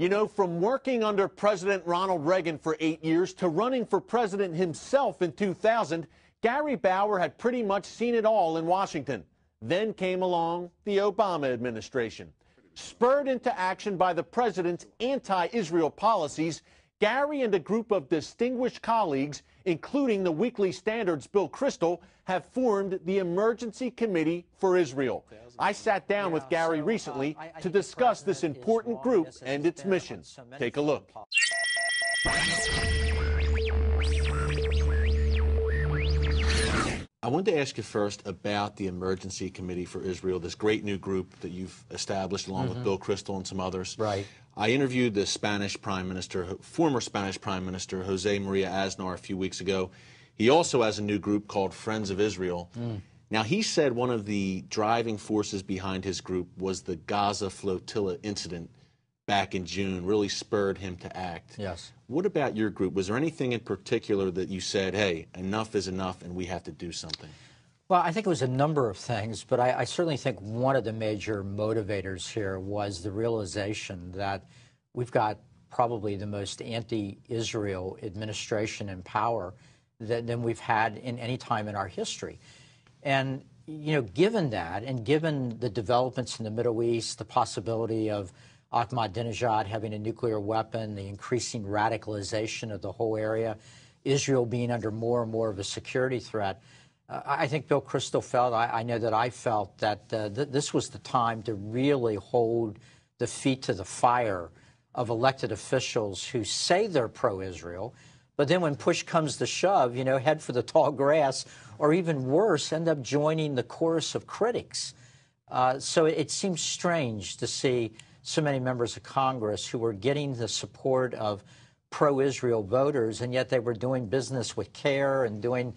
You know, from working under President Ronald Reagan for 8 years to running for president himself in 2000, Gary Bauer had pretty much seen it all in Washington. Then came along the Obama administration. Spurred into action by the president's anti-Israel policies, Gary and a group of distinguished colleagues, including the Weekly Standard's Bill Kristol, have formed the Emergency Committee for Israel. I sat down with Gary recently to discuss this important group and its mission. Take a look. I wanted to ask you first about the Emergency Committee for Israel, this great new group that you've established along with Bill Kristol and some others. Right. I interviewed the Spanish Prime Minister, former Spanish Prime Minister, Jose Maria Aznar, a few weeks ago. He also has a new group called Friends of Israel. Now, he said one of the driving forces behind his group was the Gaza flotilla incident back in June, really spurred him to act. Yes. What about your group? Was there anything in particular that you said, hey, enough is enough and we have to do something? Well, I think it was a number of things, but I certainly think one of the major motivators here was the realization that we've got probably the most anti-Israel administration in power than we've had in any time in our history. And, you know, given that, and given the developments in the Middle East, the possibility of Ahmadinejad having a nuclear weapon, the increasing radicalization of the whole area, Israel being under more and more of a security threat, I think Bill Kristol felt, I know that I felt, that this was the time to really hold the feet to the fire of elected officials who say they're pro-Israel, but then when push comes to shove, you know, head for the tall grass, or even worse, end up joining the chorus of critics. So it seems strange to see so many members of Congress who were getting the support of pro-Israel voters, and yet they were doing business with CARE and doing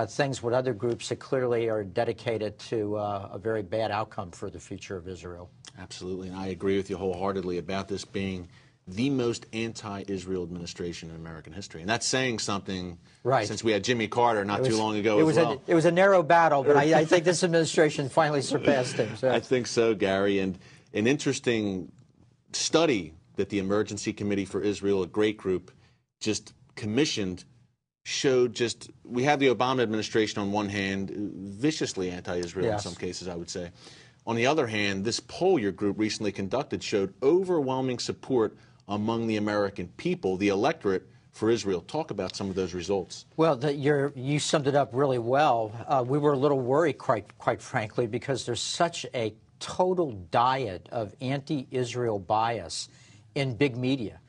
things with other groups that clearly are dedicated to a very bad outcome for the future of Israel. Absolutely, and I agree with you wholeheartedly about this being the most anti-Israel administration in American history. And that's saying something, right, since we had Jimmy Carter not too long ago as well. It was a narrow battle, but I think this administration finally surpassed him. So. I think so, Gary. And an interesting study that the Emergency Committee for Israel, a great group, just commissioned, showed just, we have the Obama administration on one hand, viciously anti-Israel in some cases, I would say. On the other hand, this poll your group recently conducted showed overwhelming support among the American people, the electorate, for Israel. Talk about some of those results. Well, you summed it up really well. We were a little worried, quite frankly, because there's such a total diet of anti-Israel bias in big media.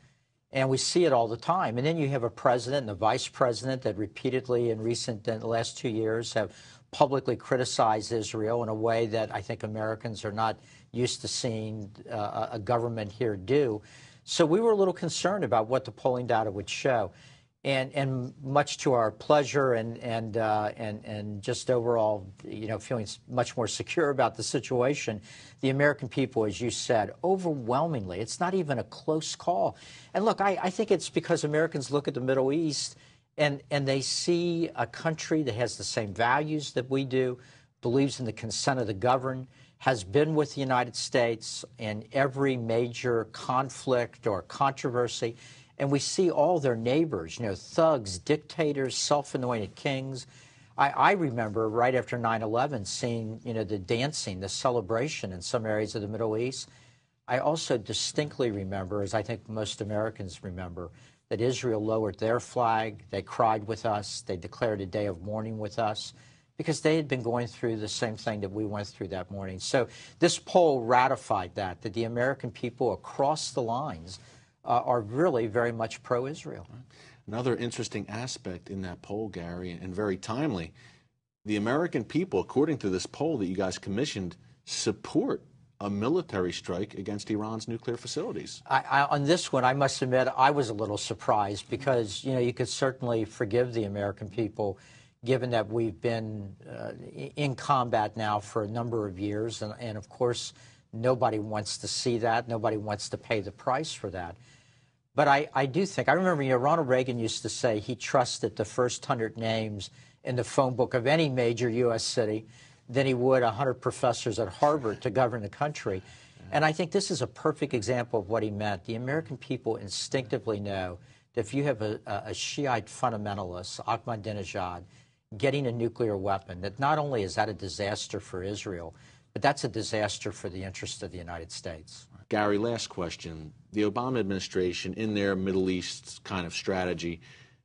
And we see it all the time. And then you have a president and a vice president that repeatedly in the last 2 years have publicly criticized Israel in a way that I think Americans are not used to seeing a government here do. So we were a little concerned about what the polling data would show. And much to our pleasure and just overall, you know, feeling much more secure about the situation, the American people, as you said, overwhelmingly, it's not even a close call. And look, I think it's because Americans look at the Middle East and they see a country that has the same values that we do, believes in the consent of the governed, has been with the United States in every major conflict or controversy. And we see all their neighbors, you know, thugs, dictators, self-anointed kings. I remember right after 9/11 seeing, you know, the dancing, the celebration in some areas of the Middle East. I also distinctly remember, as I think most Americans remember, that Israel lowered their flag. They cried with us. They declared a day of mourning with us because they had been going through the same thing that we went through that morning. So this poll ratified that the American people across the lines are really very much pro-Israel. Another interesting aspect in that poll, Gary, and very timely, the American people, according to this poll that you guys commissioned, support a military strike against Iran's nuclear facilities. On this one, I must admit, I was a little surprised because, you know, you could certainly forgive the American people given that we've been in combat now for a number of years. And of course, nobody wants to see that. Nobody wants to pay the price for that. But I do think, I remember, you know, Ronald Reagan used to say he trusted the first 100 names in the phone book of any major U.S. city than he would 100 professors at Harvard to govern the country. And I think this is a perfect example of what he meant. The American people instinctively know that if you have a Shiite fundamentalist, Ahmadinejad, getting a nuclear weapon, that not only is that a disaster for Israel, but that's a disaster for the interest of the United States. Gary, last question. The Obama administration, in their Middle East kind of strategy,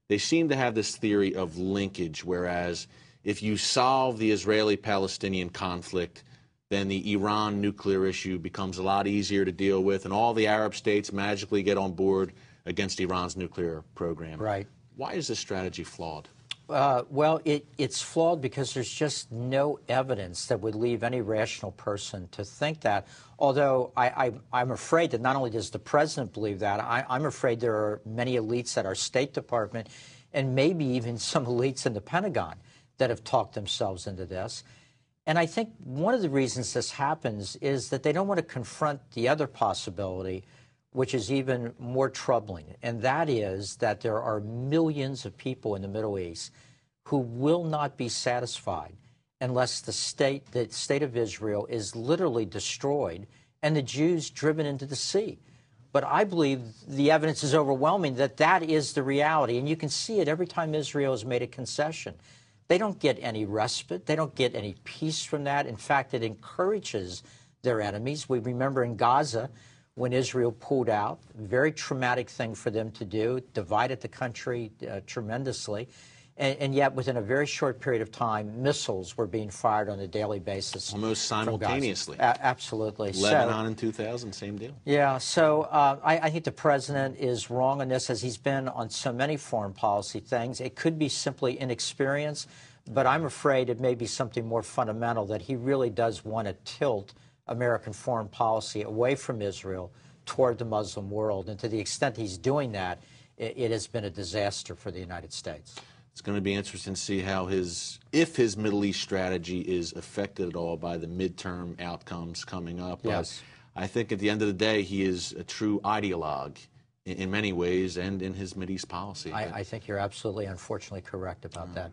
they seem to have this theory of linkage, whereas if you solve the Israeli-Palestinian conflict, then the Iran nuclear issue becomes a lot easier to deal with, and all the Arab states magically get on board against Iran's nuclear program. Right. Why is this strategy flawed? Well, it's flawed because there's just no evidence that would leave any rational person to think that, although I'm afraid that not only does the president believe that, I'm afraid there are many elites at our State Department and maybe even some elites in the Pentagon that have talked themselves into this. And I think one of the reasons this happens is that they don't want to confront the other possibility, which is even more troubling, and that is that there are millions of people in the Middle East who will not be satisfied unless the state of Israel is literally destroyed and the Jews driven into the sea. But I believe the evidence is overwhelming that that is the reality, and you can see it every time Israel has made a concession. They don't get any respite. They don't get any peace from that. In fact, it encourages their enemies. We remember in Gaza, when Israel pulled out, very traumatic thing for them to do, divided the country tremendously, and yet within a very short period of time, missiles were being fired on a daily basis. Almost simultaneously. Absolutely. Lebanon in 2000, same deal. Yeah, so I think the president is wrong on this, as he's been on so many foreign policy things. It could be simply inexperience, but I'm afraid it may be something more fundamental, that he really does want to tilt American foreign policy away from Israel toward the Muslim world. And to the extent he's doing that, it has been a disaster for the United States. It's going to be interesting to see how if his Middle East strategy is affected at all by the midterm outcomes coming up. Yes. I think at the end of the day, he is a true ideologue in many ways and in his Middle East policy. I think you're absolutely, unfortunately, correct about that.